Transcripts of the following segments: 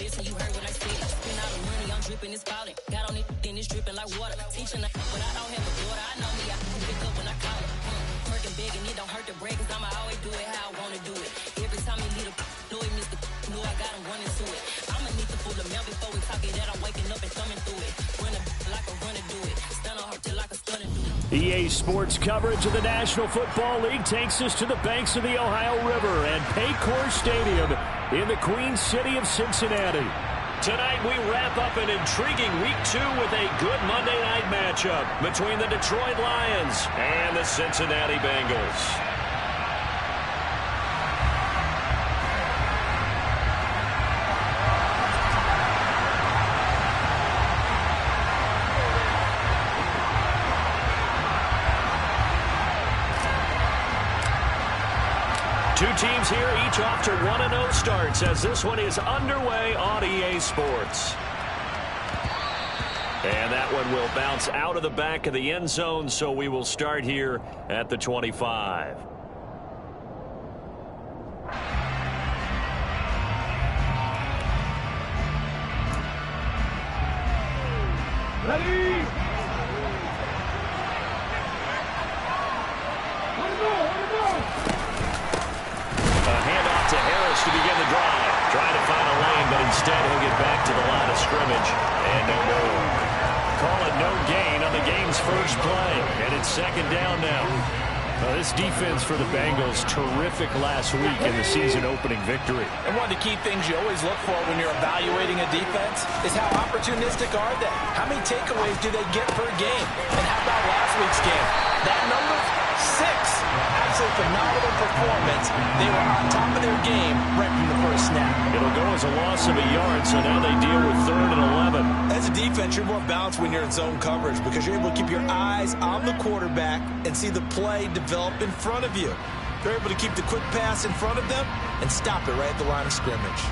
bitch, and you heard what I said. Spend all the money, I'm dripping, it's falling. Got on it, then it's dripping like water. Teaching but I don't have a daughter. I know me, I can pick up when I call her. Twerking big and it don't hurt to break, cause I'ma always do it how I wanna do it. Every time he need a know he missed the know I got him running to it. I'ma need to pull the mail before we talk it that I'm waking up and thumbing through it. Run like a runner do it. Stun on her till like a stunner do it. EA Sports coverage of the National Football League takes us to the banks of the Ohio River and Paycor Stadium in the Queen City of Cincinnati. Tonight we wrap up an intriguing Week 2 with a good Monday night matchup between the Detroit Lions and the Cincinnati Bengals. Two teams here, each off to 1-0 starts as this one is underway on EA Sports. And that one will bounce out of the back of the end zone, so we will start here at the 25. Ready? To Harris to begin the drive. Trying to find a lane, but instead he'll get back to the line of scrimmage. And no more. Call it no gain on the game's first play. And it's second down now. This defense for the Bengals, terrific last week in the season-opening victory. And one of the key things you always look for when you're evaluating a defense is how opportunistic are they? How many takeaways do they get per game? And how about last week's game? That number, 6. Absolutely phenomenal performance. They were on top of their game right from the first snap. It'll go as a loss of a yard, so now they deal with 3rd and 11. As a defense, you're more balanced when you're in zone coverage because you're able to keep your eyes on the quarterback and see the play develop in front of you. You're able to keep the quick pass in front of them and stop it right at the line of scrimmage.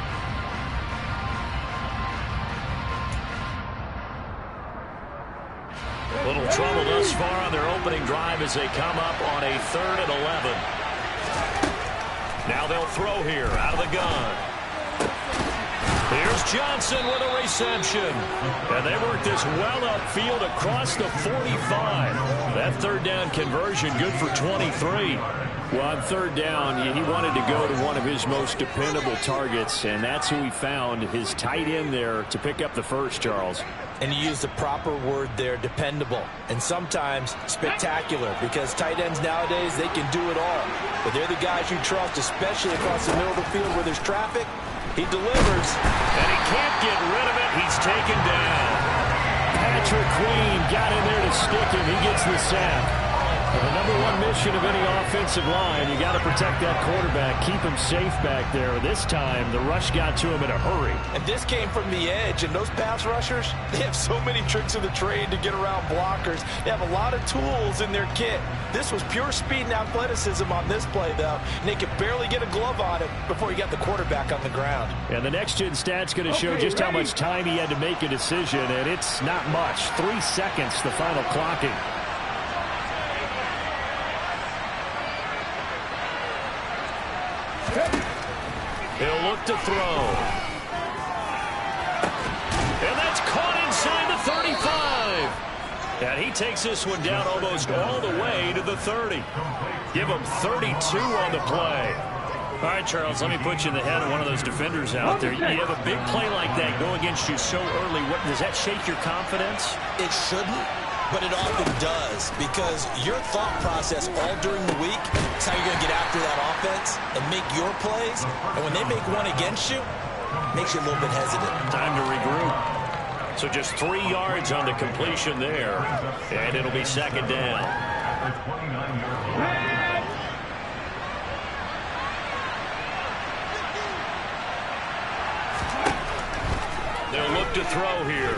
Little trouble thus far on their opening drive as they come up on a 3rd and 11. Now they'll throw here out of the gun. Here's Johnson with a reception. And they work this well upfield across the 45. That 3rd down conversion good for 23. Well, on 3rd down, he wanted to go to one of his most dependable targets, and that's who he found, his tight end there, to pick up the first, Charles. And you use the proper word there, dependable. And sometimes spectacular, because tight ends nowadays, they can do it all. But they're the guys you trust, especially across the middle of the field where there's traffic. He delivers. And he can't get rid of it. He's taken down. Patrick Queen got in there to stick him. He gets the sack. Well, the number one mission of any offensive line, you got to protect that quarterback, keep him safe back there. This time, the rush got to him in a hurry. And this came from the edge, and those pass rushers, they have so many tricks of the trade to get around blockers. They have a lot of tools in their kit. This was pure speed and athleticism on this play, though, and they could barely get a glove on it before he got the quarterback on the ground. And the next-gen stat's going to show just how much time he had to make a decision, and it's not much. 3 seconds, the final clocking. He'll look to throw. And that's caught inside the 35. And he takes this one down almost all the way to the 30. Give him 32 on the play. All right, Charles, let me put you in the head of one of those defenders out there. You have a big play like that go against you so early. What, does that shake your confidence? It shouldn't, but it often does, because your thought process all during the week is how you're going to get after that offense and make your plays. And when they make one against you, it makes you a little bit hesitant. Time to regroup. So just 3 yards on the completion there, and it'll be second down. They'll look to throw here.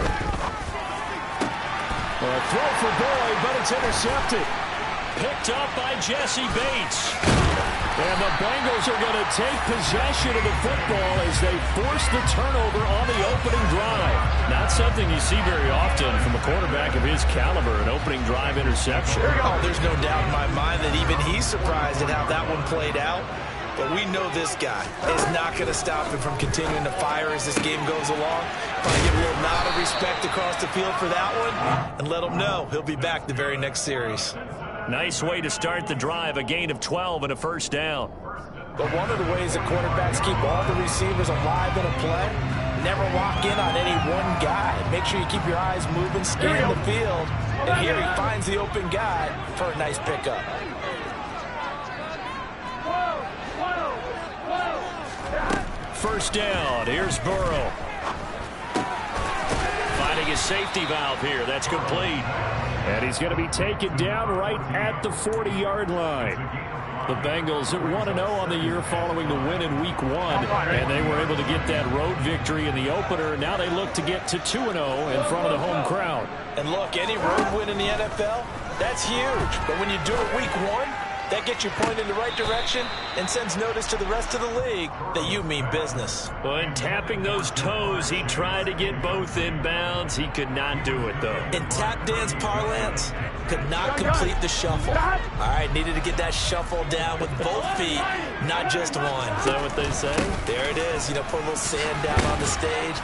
A throw for Boyd, but it's intercepted. Picked up by Jesse Bates. And the Bengals are going to take possession of the football as they force the turnover on the opening drive. Not something you see very often from a quarterback of his caliber, an opening drive interception. Oh, there's no doubt in my mind that even he's surprised at how that one played out. But we know this guy is not going to stop him from continuing to fire as this game goes along. Probably give a little nod of respect across the field for that one and let him know he'll be back the very next series. Nice way to start the drive, a gain of 12 and a first down. But one of the ways that quarterbacks keep all the receivers alive in a play, never lock in on any one guy. Make sure you keep your eyes moving, scan the field. And here he finds the open guy for a nice pickup. First down, here's Burrow. Finding his safety valve here, that's complete. And he's going to be taken down right at the 40-yard line. The Bengals at 1-0 on the year following the win in Week 1. And they were able to get that road victory in the opener. Now they look to get to 2-0 in front of the home crowd. And look, any road win in the NFL, that's huge. But when you do it Week 1, that gets you pointed in the right direction and sends notice to the rest of the league that you mean business. Well, in tapping those toes, he tried to get both inbounds. He could not do it, though. In tap dance parlance, could not complete the shuffle. All right, needed to get that shuffle down with both feet, not just one. Is that what they say? There it is. You know, put a little sand down on the stage.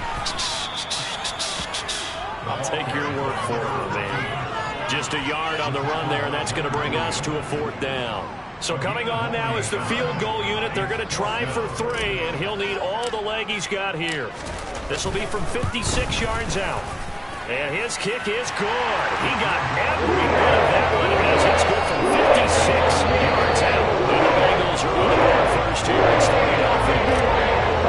I'll take your word for it, my man. Just a yard on the run there, and that's going to bring us to a fourth down. So coming on now is the field goal unit. They're going to try for 3, and he'll need all the leg he's got here. This will be from 56 yards out. And his kick is good. He got every bit of that one as it's good from 56 yards out. And the Bengals are on their first here in Philadelphia.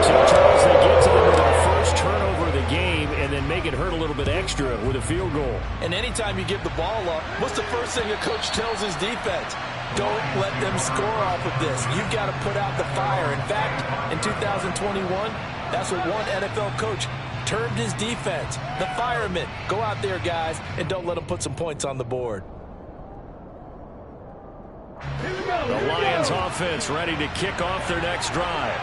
So, Charles, they get to them with their first turnover of the game and then make it hurt a little bit extra with a field goal. And anytime you give the ball up, what's the first thing a coach tells his defense? Don't let them score off of this. You've got to put out the fire. In fact, in 2021, that's what one NFL coach termed his defense. The firemen. Go out there, guys, and don't let them put some points on the board. The Lions offense ready to kick off their next drive.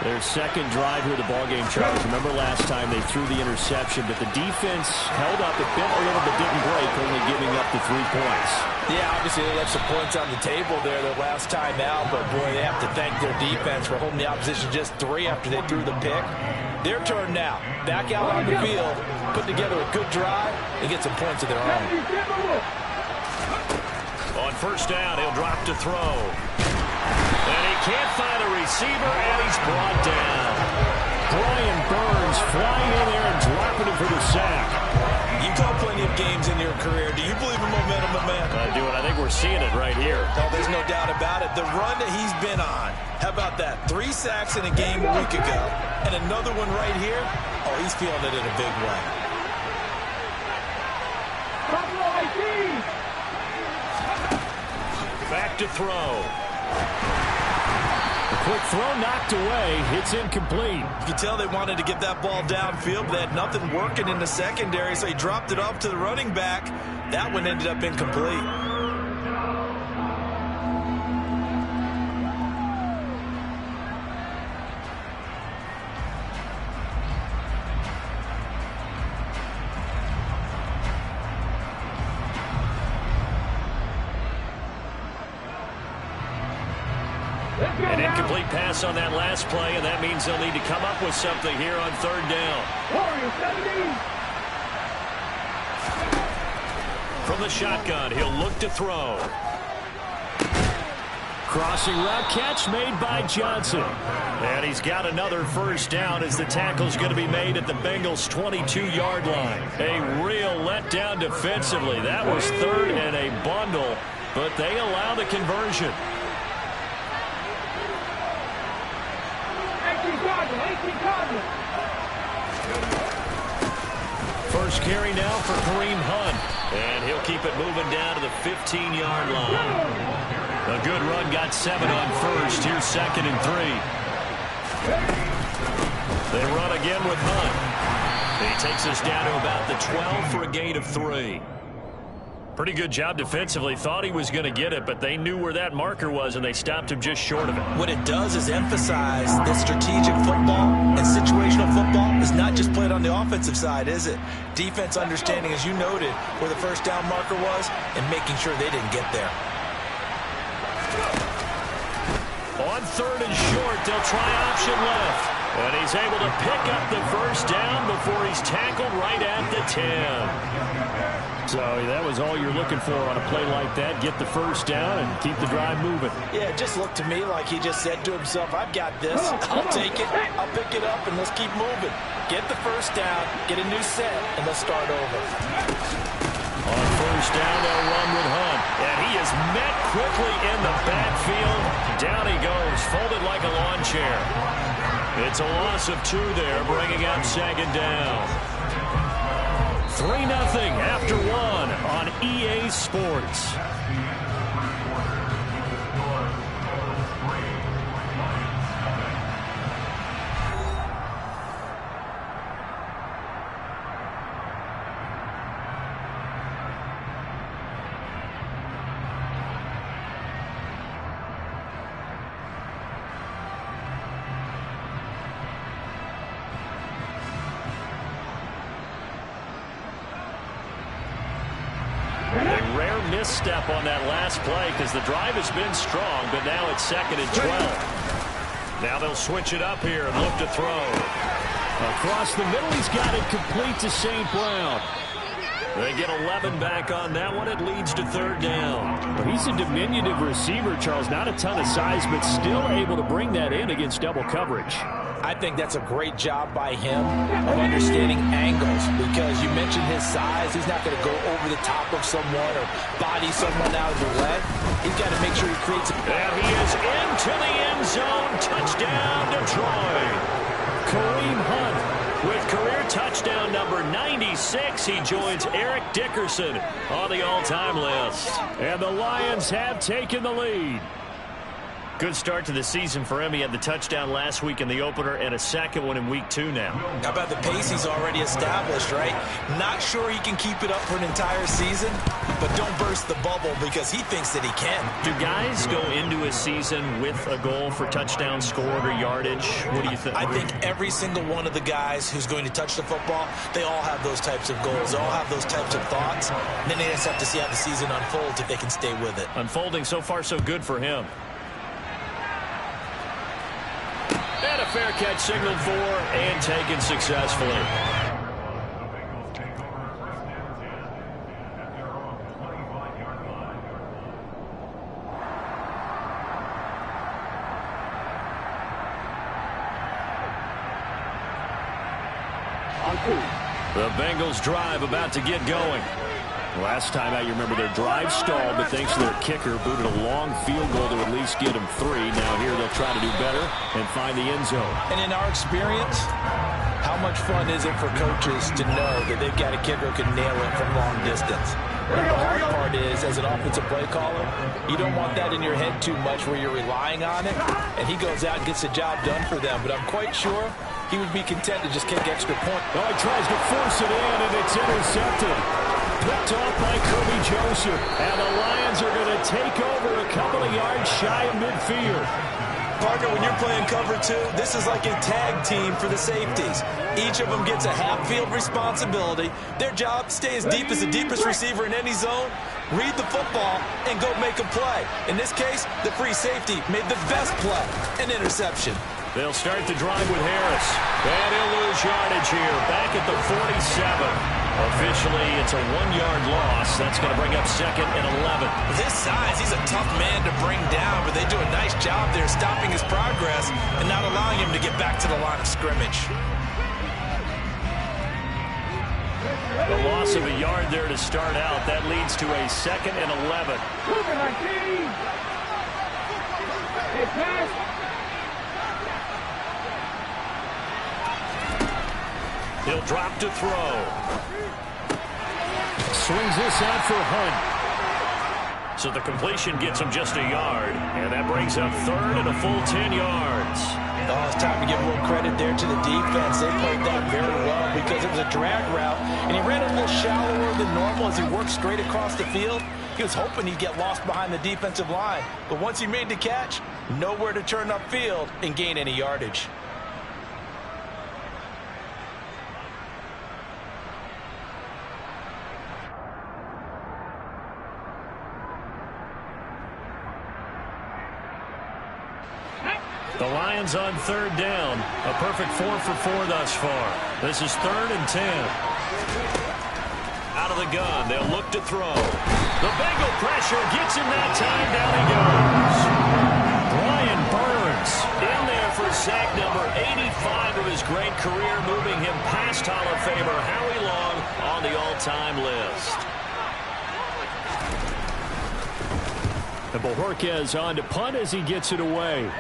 Their second drive here of the ballgame, Charles. Remember last time they threw the interception, but the defense held up. It bent a little but didn't break, only giving up the 3 points. Yeah, obviously they left some points on the table there their last time out, but boy, they have to thank their defense for holding the opposition just 3 after they threw the pick. Their turn now. Back out on the field, put together a good drive, and get some points of their own. On first down, he'll drop to throw. And he can't find a receiver, and he's brought down. Brian Burns flying in there and dropping him for the sack. You've called plenty of games in your career. Do you believe in momentum, my man? I do, and I think we're seeing it right here. Oh, there's no doubt about it. The run that he's been on. How about that? 3 sacks in a game a week ago, and another one right here. Oh, he's feeling it in a big way. Back to throw. A quick throw knocked away. It's incomplete. You can tell they wanted to get that ball downfield, but they had nothing working in the secondary, so he dropped it off to the running back. That one ended up incomplete. An incomplete pass on that last play, and that means they'll need to come up with something here on third down. From the shotgun, he'll look to throw. Crossing route catch made by Johnson. And he's got another first down as the tackle's going to be made at the Bengals' 22-yard line. A real letdown defensively. That was third and a bundle, but they allow the conversion. First carry now for Kareem Hunt. And he'll keep it moving down to the 15-yard line. A good run, got 7 on first. Here's 2nd and 3. They run again with Hunt. He takes us down to about the 12 for a gain of 3. Pretty good job defensively. Thought he was going to get it, but they knew where that marker was, and they stopped him just short of it. What it does is emphasize that strategic football and situational football is not just played on the offensive side, is it? Defense understanding, as you noted, where the first down marker was and making sure they didn't get there. On 3rd and short. They'll try option left. And he's able to pick up the first down before he's tackled right at the 10. So that was all you're looking for on a play like that. Get the first down and keep the drive moving. Yeah, it just looked to me like he just said to himself, I've got this. I'll take it. I'll pick it up, and let's keep moving. Get the first down, get a new set, and let's start over. On first down, they'll run with Hunt. And he is met quickly in the backfield. Down he goes, folded like a lawn chair. It's a loss of 2 there, bringing up 2nd down. 3-0 after 1 on EA Sports. Misstep on that last play because the drive has been strong, but now it's 2nd and 12. Now they'll switch it up here and look to throw. Across the middle, he's got it complete to St. Brown. They get 11 back on that one. It leads to 3rd down. Well, he's a diminutive receiver, Charles. Not a ton of size, but still able to bring that in against double coverage. I think that's a great job by him of understanding angles, because you mentioned his size. He's not going to go over the top of someone or body someone out of the way. He's got to make sure he creates a... And he is into the end zone. Touchdown, Detroit. Kareem Hunt with career touchdown number 96. He joins Eric Dickerson on the all-time list. And the Lions have taken the lead. Good start to the season for him. He had the touchdown last week in the opener and a second one in week 2 now. How about the pace he's already established, right? Not sure he can keep it up for an entire season, but don't burst the bubble because he thinks that he can. Do guys go into a season with a goal for touchdown scored or yardage? What do you think? I think every single one of the guys who's going to touch the football, they all have those types of goals. They all have those types of thoughts. And then they just have to see how the season unfolds if they can stay with it. Unfolding so far so good for him. And a fair catch signaled for and taken successfully. The Bengals drive about to get going. Last time out, you remember their drive stalled, but thanks to their kicker, booted a long field goal to at least get them 3. Now here they'll try to do better and find the end zone. And in our experience, how much fun is it for coaches to know that they've got a kicker who can nail it from long distance? And the hard part is, as an offensive play caller, you don't want that in your head too much where you're relying on it, and he goes out and gets the job done for them. But I'm quite sure he would be content to just kick extra point. Oh, he tries to force it in, and it's intercepted. Picked off by Kirby Joseph. And the Lions are going to take over a couple of yards shy of midfield. Partner, when you're playing cover 2, this is like a tag team for the safeties. Each of them gets a half-field responsibility. Their job, stay as deep as the deepest receiver in any zone, read the football, and go make a play. In this case, the free safety made the best play, an interception. They'll start the drive with Harris. And he'll lose yardage here, back at the 47. Officially, it's a 1-yard loss. That's going to bring up 2nd and 11. With his size, he's a tough man to bring down, but they do a nice job there stopping his progress and not allowing him to get back to the line of scrimmage. The loss of a yard there to start out. That leads to a 2nd and 11. He'll drop to throw. Swings this out for Hunt. So the completion gets him just a yard. And that brings up 3rd and a full 10 yards. Oh, it's time to give a little credit there to the defense. They played that very well because it was a drag route. And he ran a little shallower than normal as he worked straight across the field. He was hoping he'd get lost behind the defensive line. But once he made the catch, nowhere to turn upfield and gain any yardage. Lions on third down. A perfect 4 for 4 thus far. This is 3rd and 10. Out of the gun, they'll look to throw. The Bengal pressure gets him that time. Down he goes. Brian Burns in there for sack number 85 of his great career, moving him past Hall of Famer Howie Long on the all-time list. And Bojorquez on to punt as he gets it away.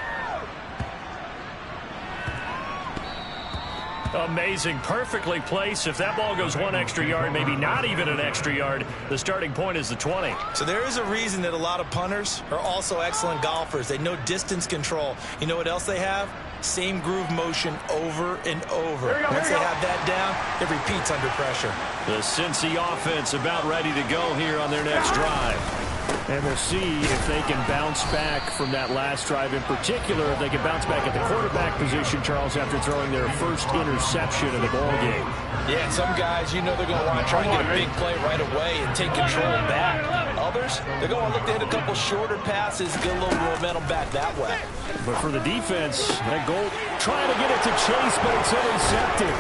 Amazing. Perfectly placed. If that ball goes 1 extra yard, maybe not even an extra yard, the starting point is the 20. So there is a reason that a lot of punters are also excellent golfers. They know distance control. You know what else they have? Same groove motion over and over. Once they have that down, it repeats under pressure. The Cincy offense about ready to go here on their next drive. And we'll see if they can bounce back from that last drive, in particular if they can bounce back at the quarterback position, Charles, after throwing their first interception of the ballgame. Yeah, some guys, you know they're going to want to try and get a big play right away and take control back. Others, they're going to look to hit a couple shorter passes, get a little momentum back that way. But for the defense, that goal, trying to get it to Chase, but it's intercepted.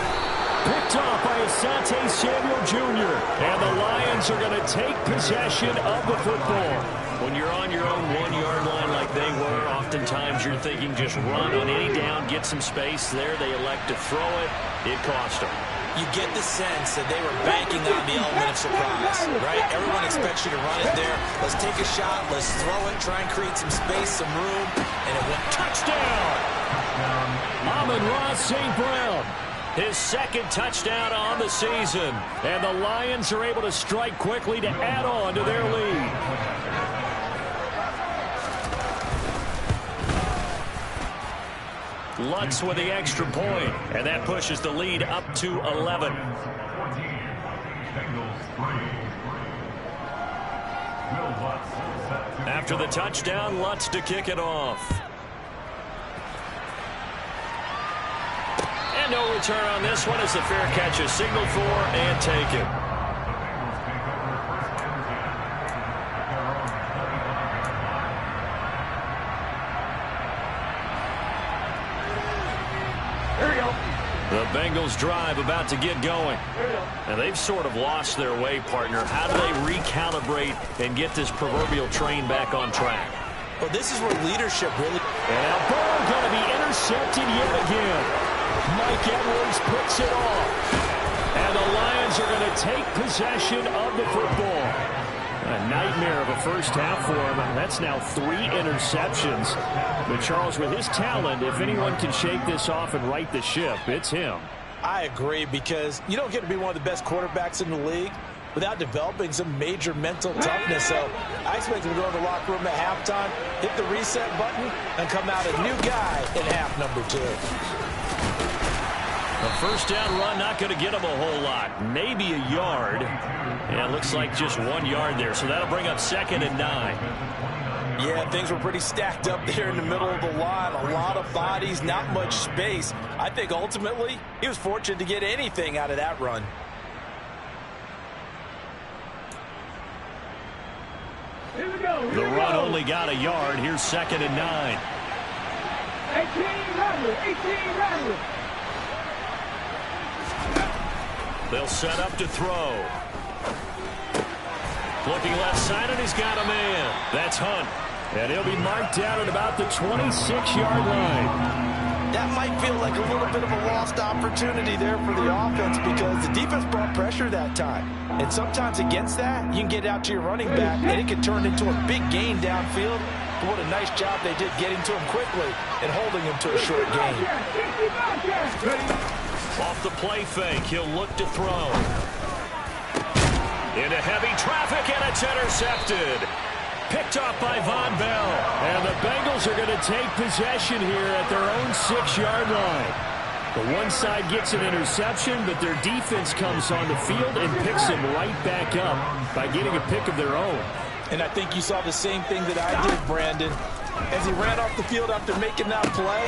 Picked off by Asante Samuel Jr. And the Lions are going to take possession of the football. When you're on your own 1-yard line like they were, oftentimes you're thinking just run on any down, get some space. There they elect to throw it. It cost them. You get the sense that they were banking on the element of surprise, right? Everyone expects you to run it there. Let's take a shot. Let's throw it. Try and create some space, some room. And it went touchdown. Amon-Ra St. Brown. His second touchdown on the season. And the Lions are able to strike quickly to add on to their lead. Lutz with the extra point. And that pushes the lead up to 11. After the touchdown, Lutz to kick it off. And no return on this one as the fair catch is signaled for and taken. The Bengals drive about to get going. And they've sort of lost their way, partner. How do they recalibrate and get this proverbial train back on track? Well, this is where leadership really... And now ball going to be intercepted yet again. Mike Edwards picks it off. And the Lions are going to take possession of the football. A nightmare of a first half for him. That's now 3 interceptions. But Charles, with his talent, if anyone can shake this off and right the ship, it's him. I agree, because you don't get to be one of the best quarterbacks in the league without developing some major mental toughness. So I expect him to go in the locker room at halftime, hit the reset button, and come out a new guy in half number 2. A first down run not going to get him a whole lot. Maybe a yard. Yeah, it looks like just 1 yard there. So that'll bring up 2nd and 9. Yeah, things were pretty stacked up there in the middle of the line. A lot of bodies, not much space. I think ultimately he was fortunate to get anything out of that run. Here we go. The run only got a yard. Here's 2nd and 9. 18 Rattler. They'll set up to throw. Looking left side, and he's got a man. That's Hunt. And he'll be marked down at about the 26-yard line. That might feel like a little bit of a lost opportunity there for the offense, because the defense brought pressure that time. And sometimes against that, you can get out to your running back, and it can turn into a big gain downfield. But what a nice job they did getting to him quickly and holding him to a short gain. Off the play fake, he'll look to throw. Into heavy traffic, and it's intercepted. Picked off by Von Bell. And the Bengals are going to take possession here at their own 6-yard line. The one side gets an interception, but their defense comes on the field and picks him right back up by getting a pick of their own. And I think you saw the same thing that I did, Brandon. As he ran off the field after making that play,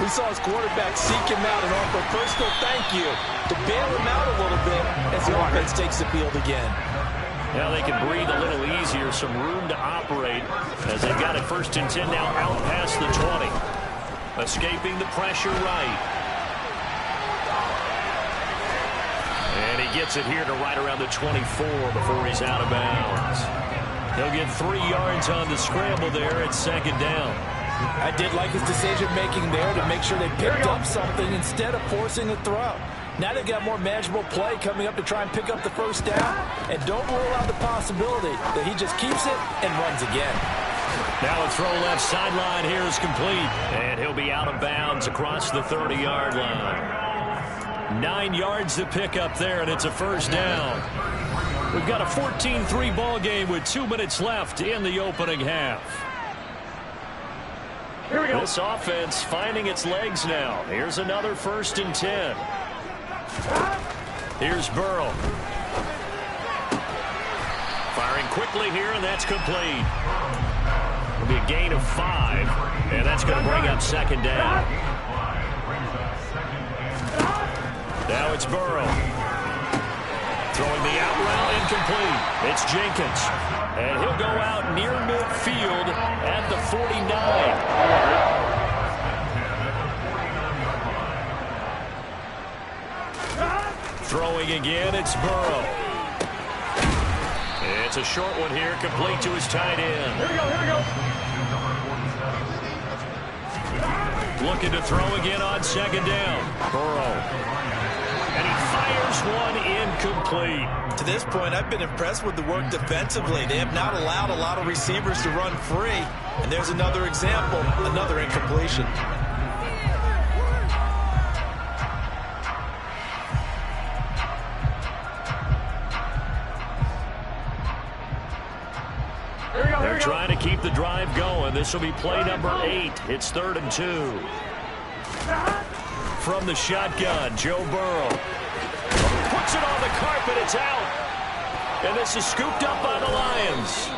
we saw his quarterback seek him out and offer a personal thank you to bail him out a little bit as the offense takes the field again. Now they can breathe a little easier, some room to operate as they've got it 1st and 10 now out past the 20. Escaping the pressure right. And he gets it here to right around the 24 before he's out of bounds. He'll get 3 yards on the scramble there at second down. I did like his decision-making there to make sure they picked up something instead of forcing a throw. Now they've got more manageable play coming up to try and pick up the first down. And don't rule out the possibility that he just keeps it and runs again. Now a throw left sideline here is complete. And he'll be out of bounds across the 30-yard line. 9 yards to pick up there, and it's a first down. We've got a 14-3 ball game with 2 minutes left in the opening half. Here we go. This offense finding its legs now. Here's another 1st and 10. Here's Burrow. Firing quickly here, and that's complete. It'll be a gain of 5, and that's going to bring up second down. Now it's Burrow. Throwing the out route incomplete. It's Jenkins. And he'll go out near midfield at the 49. Throwing again, it's Burrow. It's a short one here, complete to his tight end. Here we go. Looking to throw again on second down. Burrow. And he fires one incomplete. To this point, I've been impressed with the work defensively. They have not allowed a lot of receivers to run free. And there's another example, another incompletion. They're trying to keep the drive going. This will be play number 8. It's 3rd and 2. From the shotgun, Joe Burrow. Puts it on the carpet. It's out. And this is scooped up by the Lions.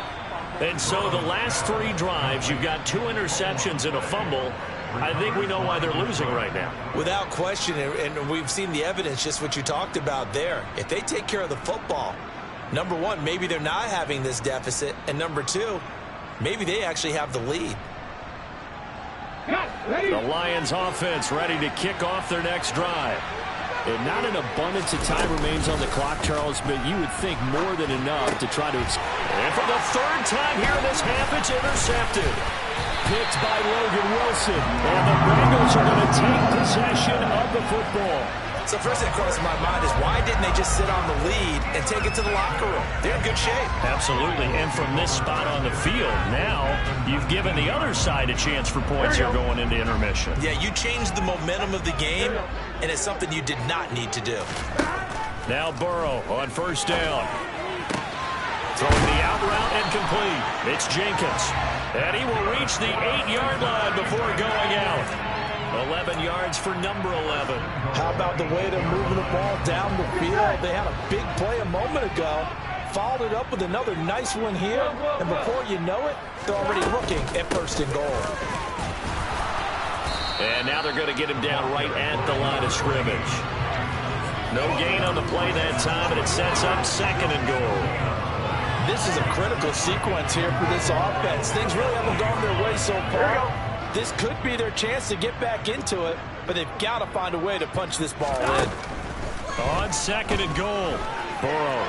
And so the last 3 drives, you've got 2 interceptions and a fumble. I think we know why they're losing right now. Without question, and we've seen the evidence, just what you talked about there. If they take care of the football, number 1, maybe they're not having this deficit. And number 2, maybe they actually have the lead. The Lions offense ready to kick off their next drive. And not an abundance of time remains on the clock, Charles, but you would think more than enough to try to... And for the 3rd time here in this half, it's intercepted. Picked by Logan Wilson. And the Bengals are going to take possession of the football. So first thing that crosses my mind is why didn't they just sit on the lead and take it to the locker room? They're in good shape. Absolutely. And from this spot on the field, now you've given the other side a chance for points here going into intermission. Yeah, you changed the momentum of the game, and it's something you did not need to do. Now Burrow on 1st down. Throwing the out route incomplete. It's Jenkins. And he will reach the 8-yard line before going out. 11 yards for number 11. How about the way they're moving the ball down the field? They had a big play a moment ago. Followed it up with another nice one here. And before you know it, they're already looking at 1st and goal. And now they're going to get him down right at the line of scrimmage. No gain on the play that time, and it sets up 2nd and goal. This is a critical sequence here for this offense. Things really haven't gone their way so far. This could be their chance to get back into it, but they've got to find a way to punch this ball in. On 2nd and goal, Burrow.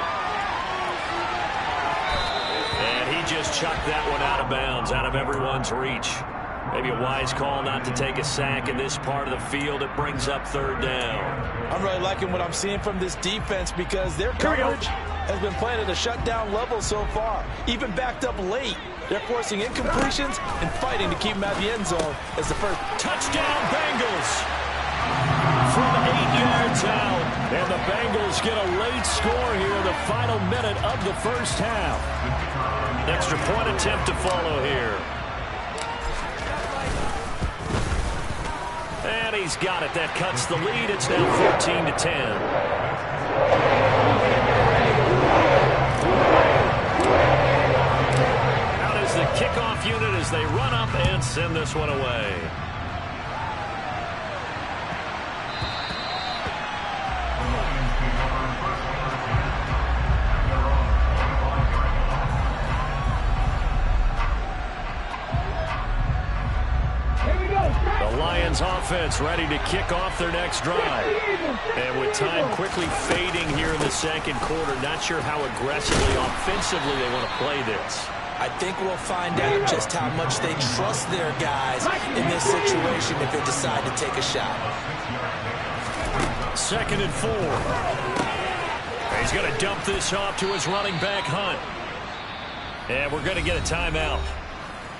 And he just chucked that one out of bounds, out of everyone's reach. Maybe a wise call not to take a sack in this part of the field. It brings up 3rd down. I'm really liking what I'm seeing from this defense because their coverage has been playing at a shutdown level so far. Even backed up late. They're forcing incompletions and fighting to keep them out of the end zone as the first. Touchdown Bengals from 8 yards out. And the Bengals get a late score here in the final minute of the 1st half. Extra point attempt to follow here. And he's got it. That cuts the lead. It's now 14-10. The kickoff unit as they run up and send this one away. The Lions offense ready to kick off their next drive. And with time quickly fading here in the second quarter, not sure how aggressively, offensively they want to play this. I think we'll find out just how much they trust their guys in this situation if they decide to take a shot. 2nd and 4. He's going to dump this off to his running back, Hunt. And we're going to get a timeout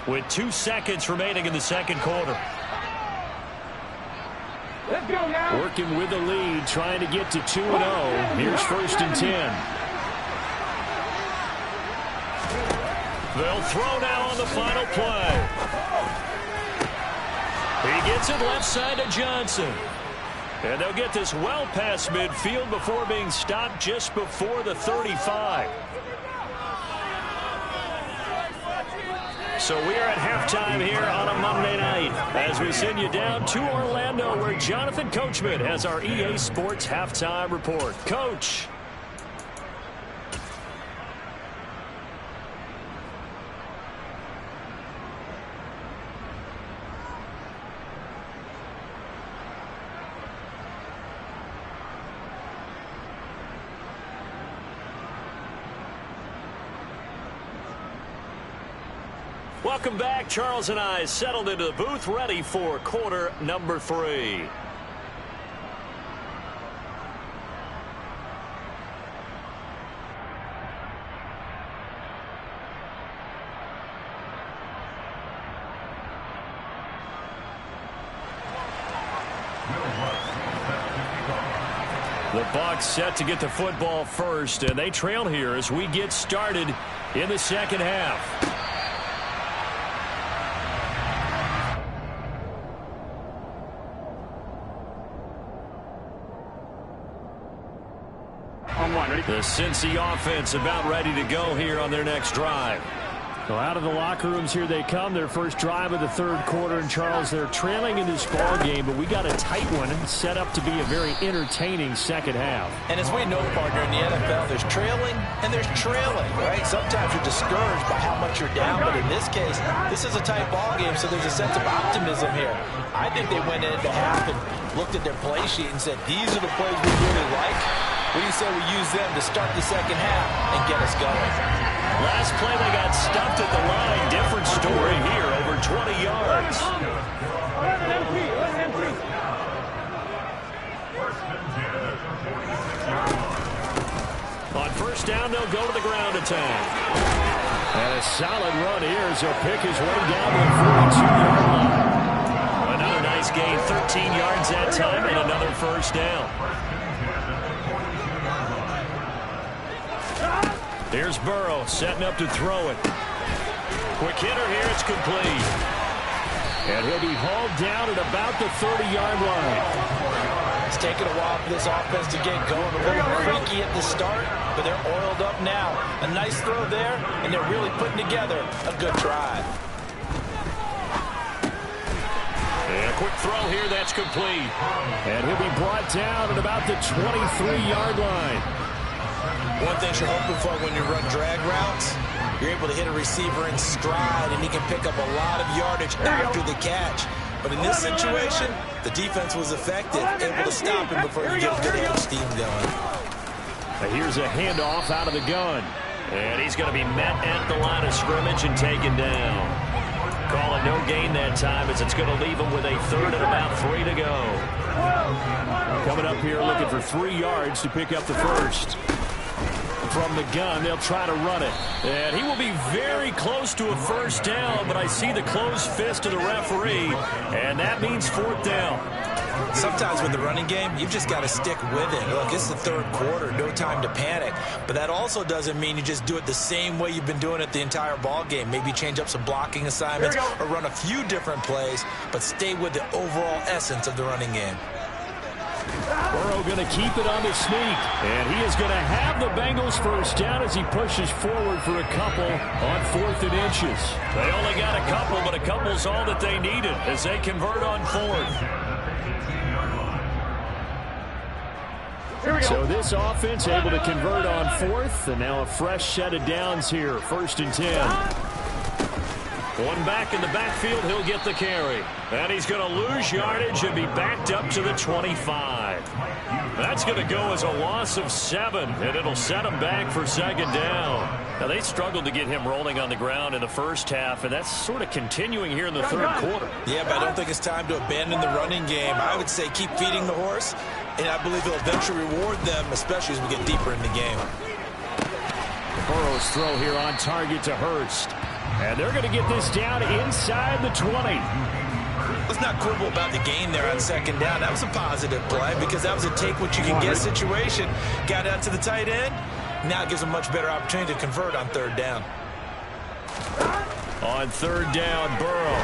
with 2 seconds remaining in the second quarter. Let's go now. Working with the lead, trying to get to 2-0. Here's 1st and 10. They'll throw now on the final play. He gets it left side to Johnson. And they'll get this well past midfield before being stopped just before the 35. So we are at halftime here on a Monday night as we send you down to Orlando where Jonathan Coachman has our EA Sports halftime report. Coach. Welcome back. Charles and I settled into the booth ready for quarter number 3. The Bucs set to get the football first, and they trail here as we get started in the second half. The Cincy offense about ready to go here on their next drive. So out of the locker rooms here they come. Their first drive of the third quarter. And Charles, they're trailing in this ball game, but we got a tight one set up to be a very entertaining second half. And as we know, partner, in the NFL, there's trailing and there's trailing, right? Sometimes you're discouraged by how much you're down, but in this case, this is a tight ball game, so there's a sense of optimism here. I think they went into half and looked at their play sheet and said, these are the plays we really like. What do you say we use them to start the second half and get us going? Last play, they got stuffed at the line. Different story here, over 20 yards. On first down, they'll go to the ground attack. And a solid run here as he'll pick his way down to the 42-yard line. Another nice gain, 13 yards that time, and another first down. Here's Burrow setting up to throw it. Quick hitter here, it's complete. And he'll be hauled down at about the 30-yard line. It's taken a while for this offense to get going. A little creaky at the start, but they're oiled up now. A nice throw there, and they're really putting together a good drive. And a quick throw here, that's complete. And he'll be brought down at about the 23-yard line. One thing you're hoping for when you run drag routes, you're able to hit a receiver in stride, and he can pick up a lot of yardage after the catch. But in this situation, the defense was effective, able to stop him before he gets good edge steam going. Here's a handoff out of the gun. And he's going to be met at the line of scrimmage and taken down. Calling no gain that time as it's going to leave him with a third and about 3 to go. Coming up here looking for 3 yards to pick up the first. From the gun, they'll try to run it. And he will be very close to a first down, but I see the closed fist of the referee, and that means 4th down. Sometimes with the running game, you've just got to stick with it. Look, it's the third quarter, no time to panic. But that also doesn't mean you just do it the same way you've been doing it the entire ball game. Maybe change up some blocking assignments or run a few different plays, but stay with the overall essence of the running game. Burrow going to keep it on the sneak. And he is going to have the Bengals first down as he pushes forward for a couple on 4th and inches. They only got a couple, but a couple's all that they needed as they convert on 4th. So this offense able to convert on 4th, and now a fresh set of downs here. 1st and 10. One back in the backfield, he'll get the carry. And he's going to lose yardage and be backed up to the 25. That's going to go as a loss of 7, and it'll set him back for second down. Now, they struggled to get him rolling on the ground in the first half, and that's sort of continuing here in the third quarter. Yeah, but I don't think it's time to abandon the running game. I would say keep feeding the horse, and I believe he'll eventually reward them, especially as we get deeper in the game. Burrow's throw here on target to Hurst. And they're going to get this down inside the 20. Let's not quibble about the gain there on second down. That was a positive play because that was a take-what-you-can-get situation. Got out to the tight end. Now it gives a much better opportunity to convert on third down. On third down, Burrow.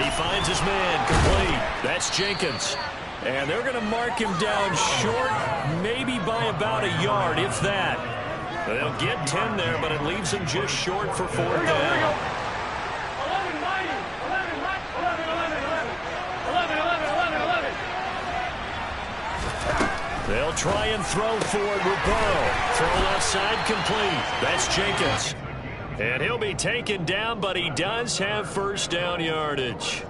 He finds his man complete. That's Jenkins. And they're going to mark him down short, maybe by about a yard, if that. They'll get 10 there, but it leaves him just short for fourth down. They'll try and throw for it with Burrow. Throw left side complete. That's Jenkins. And he'll be taken down, but he does have first down yardage.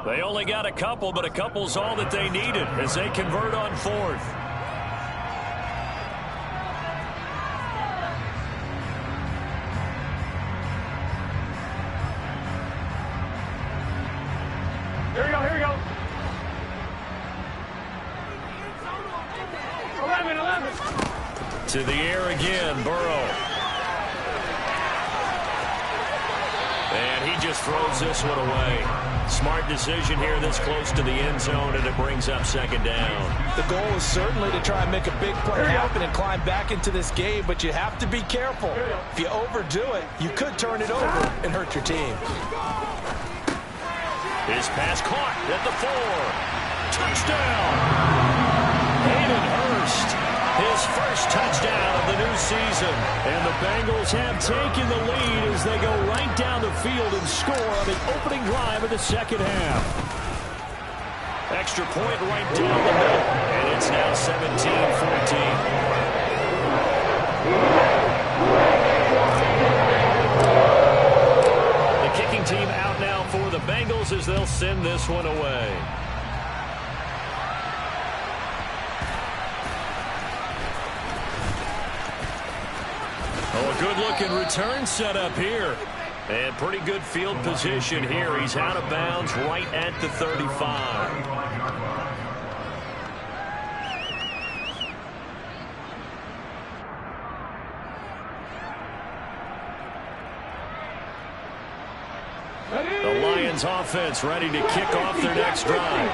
They only got a couple, but a couple's all that they needed as they convert on fourth. Here we go. 11. To the air again, Burrow. And he just throws this one away. Smart decision here this close to the end zone, and it brings up second down. The goal is certainly to try and make a big play happen and climb back into this game, but you have to be careful. If you overdo it, you could turn it over and hurt your team. His pass caught at the 4. Touchdown! Hayden Hurst, his first touchdown of the new season. And the Bengals have taken the lead as they go right down the field and score on the opening drive of the second half. Extra point right down the middle, and it's now 17-14. The kicking team out now for the Bengals as they'll send this one away. Oh, a good-looking return set up here. And pretty good field position here. He's out of bounds right at the 35. The Lions offense ready to kick off their next drive.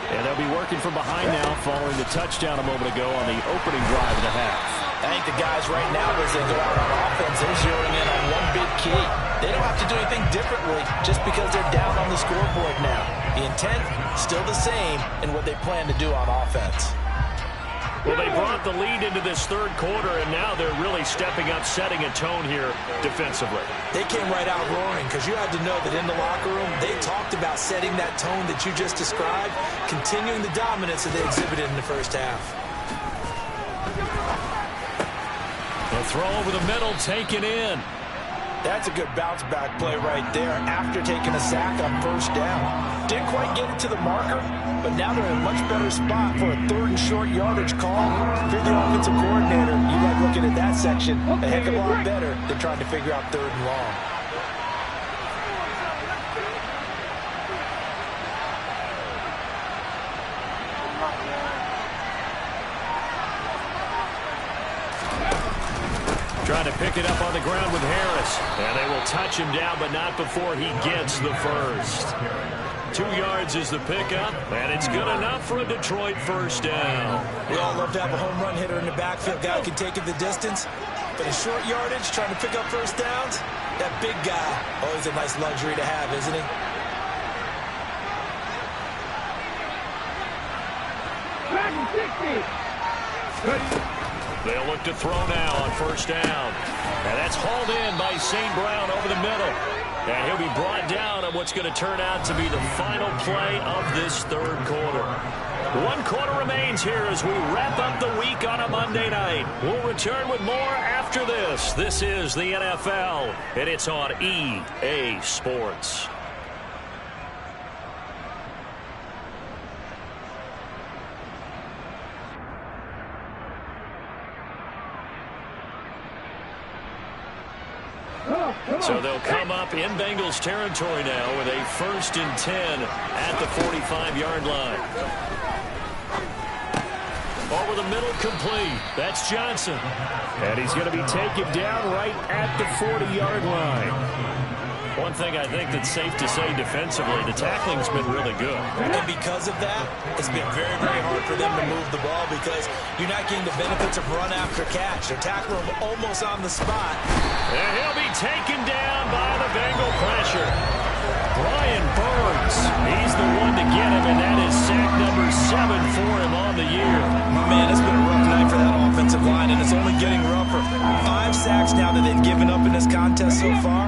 And they'll be working from behind now following the touchdown a moment ago on the opening drive of the half. I think the guys right now, as they go out on offense, they're zeroing in on one big key. They don't have to do anything differently just because they're down on the scoreboard now. The intent, still the same in what they plan to do on offense. Well, they brought the lead into this third quarter, and now they're really stepping up, setting a tone here defensively. They came right out roaring because you had to know that in the locker room, they talked about setting that tone that you just described, continuing the dominance that they exhibited in the first half. The throw over the middle, taken in. That's a good bounce-back play right there after taking a sack on first down. Didn't quite get it to the marker, but now they're in a much better spot for a third and short yardage call. If you're the offensive coordinator, you like looking at that section a heck of a lot better than trying to figure out third and long. Trying to pick it up on the ground with Harris. And they will touch him down, but not before he gets the first. 2 yards is the pickup, and it's good enough for a Detroit first down. We all love to have a home run hitter in the backfield, guy who can take it the distance. But in short yardage, trying to pick up first downs, that big guy, always a nice luxury to have, isn't he? They'll look to throw now on first down. And that's hauled in by St. Brown over the middle. And he'll be brought down on what's going to turn out to be the final play of this third quarter. 1 quarter remains here as we wrap up the week on a Monday night. We'll return. return with more after this. This is the NFL, and it's on EA Sports. So they'll come up in Bengals territory now with a 1st and 10 at the 45-yard line. Over the middle, complete. That's Johnson. And he's going to be taken down right at the 40-yard line. One thing I think that's safe to say defensively, the tackling's been really good. And because of that, it's been very, very hard for them to move the ball because you're not getting the benefits of run after catch. They're tackling him almost on the spot. And he'll be taken down by the Bengal pressure. Brian Burns, he's the one to get him, and that is sack number 7 for him on the year. Man, it's been a rough night for that offensive line, and it's only getting rougher. 5 sacks now that they've given up in this contest so far.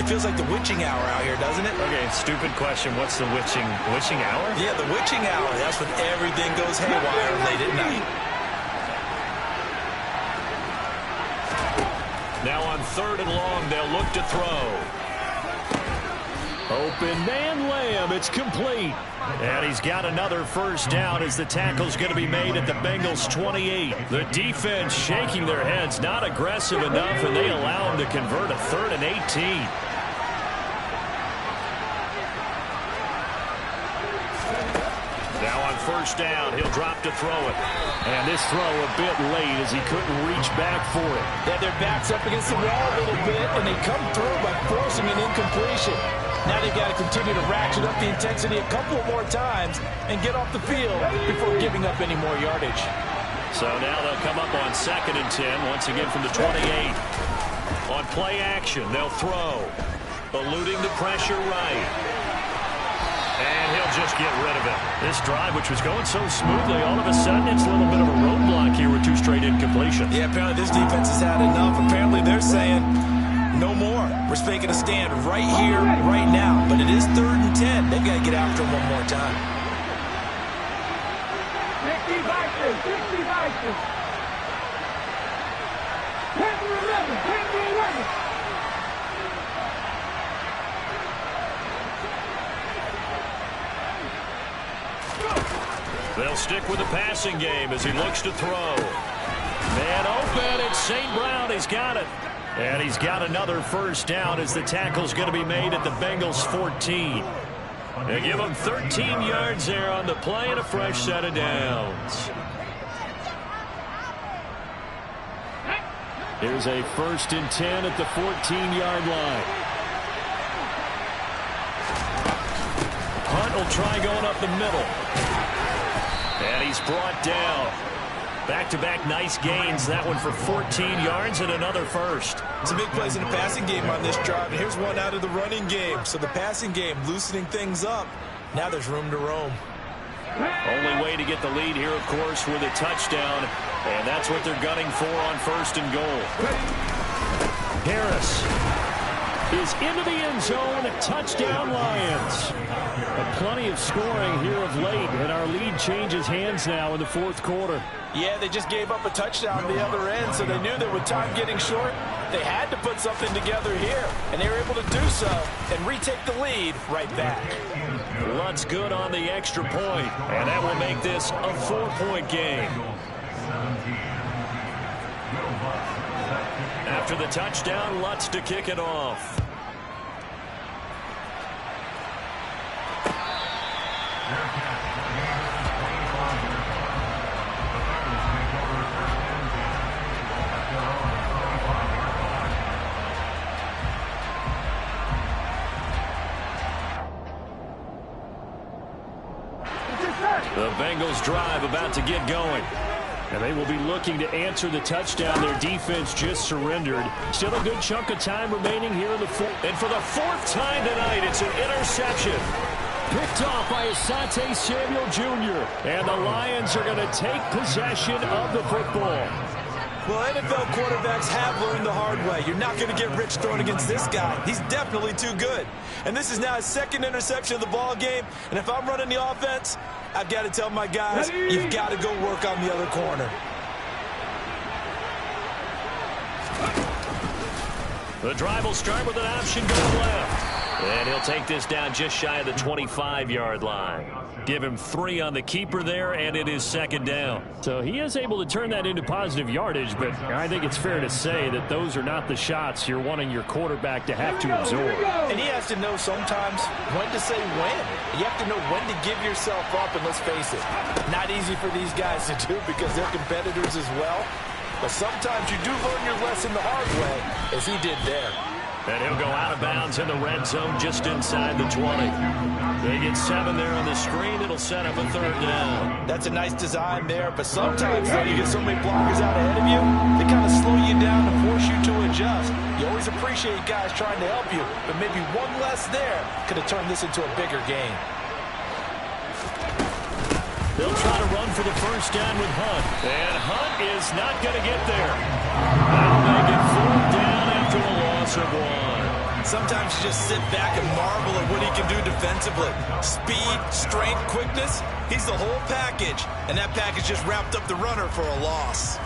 It feels like the witching hour out here, doesn't it? Okay, stupid question. What's the witching hour? Yeah, the witching hour. That's when everything goes haywire late at night. Now on 3rd and long, they'll look to throw. Open man Lamb. It's complete. And he's got another 1st down as the tackle's going to be made at the Bengals 28. The defense shaking their heads, not aggressive enough, and they allow him to convert a 3rd and 18. Now on 1st down, he'll drop to throw it. And this throw a bit late as he couldn't reach back for it. Yeah, their back's up against the wall a little bit, and they come through by forcing an incompletion. Now they've got to continue to ratchet up the intensity a couple more times and get off the field before giving up any more yardage. So now they'll come up on 2nd and 10, once again from the 28. On play action, they'll throw. Eluding the pressure right. And he'll just get rid of it. This drive, which was going so smoothly, all of a sudden it's a little bit of a roadblock here with 2 straight incompletions. Yeah, apparently this defense has had enough. Apparently they're saying no more. We're making a stand right here, right now. But it is 3rd and 10. They've got to get after him one more time. 60 Vikings, 60 Vikings. 10 to 11, 10 to 11. They'll stick with the passing game as he looks to throw. Man open, it's St. Brown. He's got it. And he's got another 1st down as the tackle's going to be made at the Bengals 14. They give him 13 yards there on the play and a fresh set of downs. Here's a 1st and 10 at the 14-yard line. Hunt will try going up the middle. And he's brought down. Back-to-back nice gains. That one for 14 yards and another 1st. Some big plays in the passing game on this drive. And here's one out of the running game. So the passing game loosening things up. Now there's room to roam. Only way to get the lead here, of course, with a touchdown. And that's what they're gunning for on 1st and goal. Harris is into the end zone. Touchdown, Lions. Plenty of scoring here of late, and our lead changes hands now in the 4th quarter. Yeah, they just gave up a touchdown on the other end, so they knew that with time getting short, they had to put something together here, and they were able to do so and retake the lead right back. Lutz good on the extra point, and that will make this a 4-point game. After the touchdown, Lutz to kick it off. The Bengals drive about to get going. And they will be looking to answer the touchdown their defense just surrendered. Still a good chunk of time remaining here in the 4th. And for the 4th time tonight, it's an interception. Picked off by Asante Samuel Jr. And the Lions are going to take possession of the football. Well, NFL quarterbacks have learned the hard way. You're not going to get rich throwing against this guy. He's definitely too good. And this is now his 2nd interception of the ball game. And if I'm running the offense, I've got to tell my guys, you've got to go work on the other corner. The drive will start with an option going left. And he'll take this down just shy of the 25-yard line. Give him 3 on the keeper there, and it is second down. So he is able to turn that into positive yardage, but I think it's fair to say that those are not the shots you're wanting your quarterback to have to absorb. And he has to know sometimes when to say when. You have to know when to give yourself up, and let's face it, not easy for these guys to do because they're competitors as well. But sometimes you do learn your lesson the hard way, as he did there. And he'll go out of bounds in the red zone just inside the 20. They get 7 there on the screen. It'll set up a third down. That's a nice design there, but sometimes when you get so many blockers out ahead of you, they kind of slow you down and force you to adjust. You always appreciate guys trying to help you, but maybe one less there could have turned this into a bigger game. They'll try to run for the first down with Hunt. And Hunt is not going to get there. That'll make it 4th down after a loss of 1. Sometimes you just sit back and marvel at what he can do defensively. Speed, strength, quickness, he's the whole package. And that package just wrapped up the runner for a loss.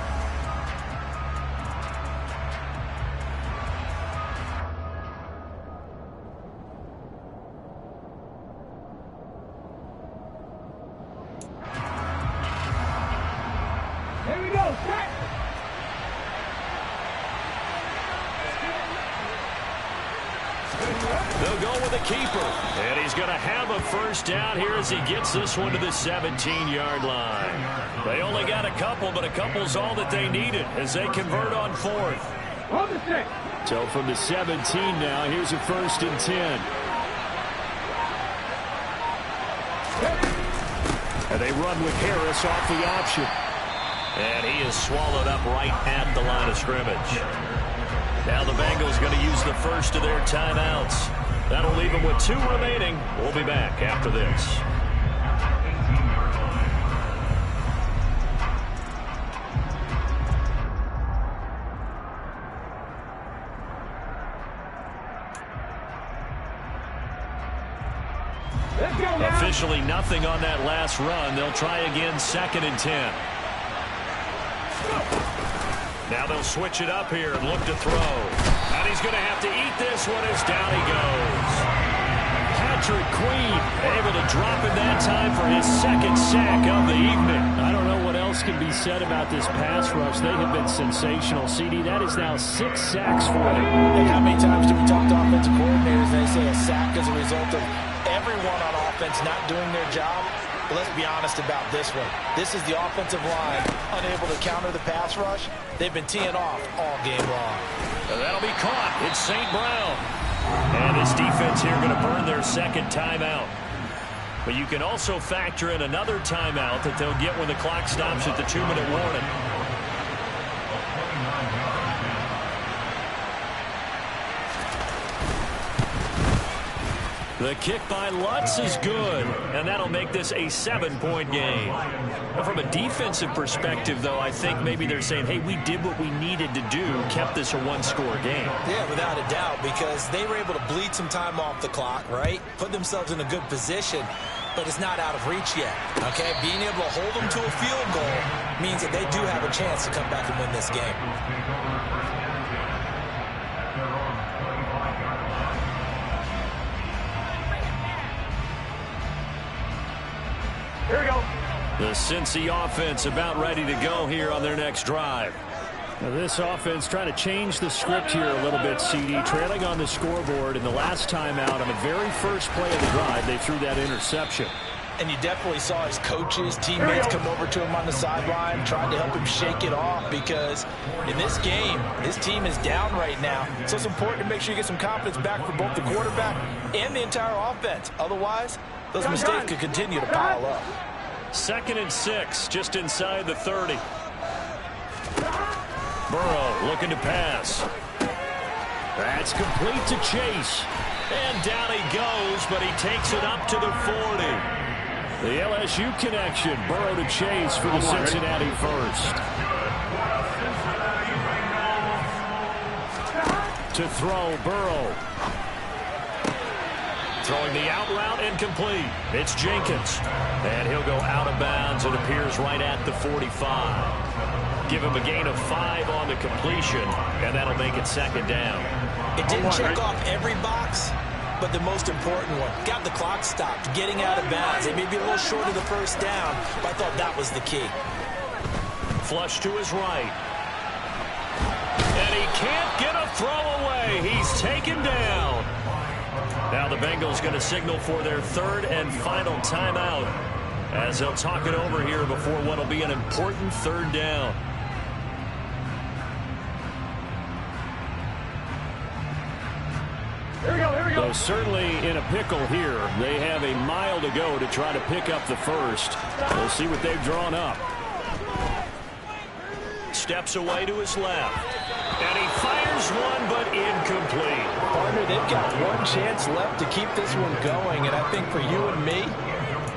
Here we go, set. They'll go with a keeper. And he's going to have a first down here as he gets this one to the 17-yard line. They only got a couple, but a couple's all that they needed as they convert on 4th. On the 6. So from the 17 now, here's a 1st and 10. And they run with Harris off the option. And he is swallowed up right at the line of scrimmage. Now the Bengals going to use the first of their timeouts. That'll leave them with 2 remaining. We'll be back after this. Officially nothing on that last run. They'll try again 2nd and 10. Now they'll switch it up here and look to throw. And he's going to have to eat this one as down he goes. Patrick Queen able to drop in that time for his 2nd sack of the evening. I don't know what else can be said about this pass rush. They have been sensational. CD, that is now 6 sacks for them. And how many times do we talk to offensive coordinators and they say a sack is a result of everyone on offense not doing their job? But let's be honest about this one. This is the offensive line unable to counter the pass rush. They've been teeing off all game long. And that'll be caught. It's St. Brown. And this defense here going to burn their 2nd timeout. But you can also factor in another timeout that they'll get when the clock stops at the 2-minute warning. The kick by Lutz is good, and that'll make this a 7-point game. From a defensive perspective, though, I think maybe they're saying, hey, we did what we needed to do, kept this a 1-score game. Yeah, without a doubt, because they were able to bleed some time off the clock, right? Put themselves in a good position, but it's not out of reach yet, okay? Being able to hold them to a field goal means that they do have a chance to come back and win this game. Here we go. The Cincy offense about ready to go here on their next drive. Now this offense trying to change the script here a little bit, CD. Trailing on the scoreboard in the last timeout on the very first play of the drive, they threw that interception. And you definitely saw his coaches, teammates come over to him on the sideline, trying to help him shake it off because in this game, his team is down right now. So it's important to make sure you get some confidence back for both the quarterback and the entire offense. Otherwise, those mistakes could continue to pile up. 2nd and 6, just inside the 30. Burrow looking to pass. That's complete to Chase. And down he goes, but he takes it up to the 40. The LSU connection, Burrow to Chase for the Cincinnati first. To throw, Burrow. Throwing the out route incomplete. It's Jenkins. And he'll go out of bounds. It appears right at the 45. Give him a gain of 5 on the completion, and that'll make it 2nd down. It didn't check off every box, but the most important one. Got the clock stopped, getting out of bounds. They may be a little short of the first down, but I thought that was the key. Flush to his right. And he can't get a throw away. He's taken down. Now the Bengals going to signal for their third and final timeout as they'll talk it over here before what will be an important third down. Here we go, here we go. So certainly in a pickle here. They have a mile to go to try to pick up the first. We'll see what they've drawn up. Steps away to his left. And he fires one, but incomplete. Partner, they've got one chance left to keep this one going, and I think for you and me,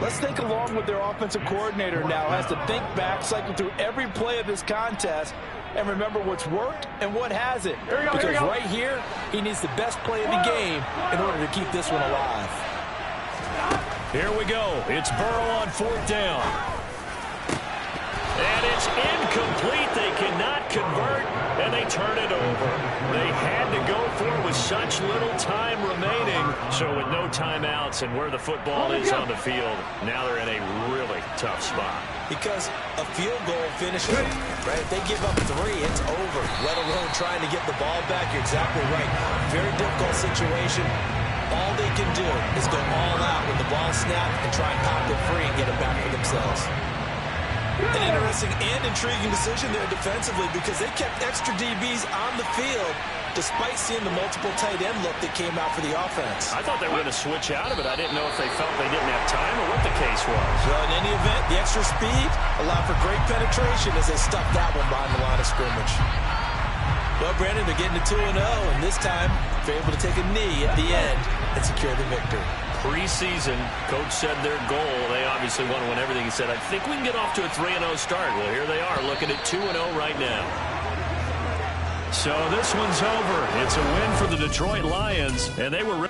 let's think along with their offensive coordinator now. Has to think back, cycle through every play of this contest, and remember what's worked and what hasn't. Because right here, he needs the best play of the game in order to keep this one alive. Here we go. It's Burrow on fourth down. And it's incomplete. They cannot convert, and they turn it over. They had to go for it with such little time remaining. So with no timeouts and where the football is on the field, now they're in a really tough spot. Because a field goal finishes it, right? If they give up 3, it's over, let alone trying to get the ball back. You're exactly right. Very difficult situation. All they can do is go all out when the ball's snapped and try and pop it free and get it back for themselves. An interesting and intriguing decision there defensively because they kept extra DBs on the field despite seeing the multiple tight end look that came out for the offense. I thought they were going to switch out of it. I didn't know if they felt they didn't have time or what the case was. Well, in any event, the extra speed allowed for great penetration as they stuffed that one behind the line of scrimmage. Well, Brandon, they're getting to 2-0, and this time they're able to take a knee at the end and secure the victory. Preseason, coach said their goal, they obviously want to win everything. He said, I think we can get off to a 3-0 start. Well, here they are looking at 2-0 right now. So this one's over. It's a win for the Detroit Lions, and they were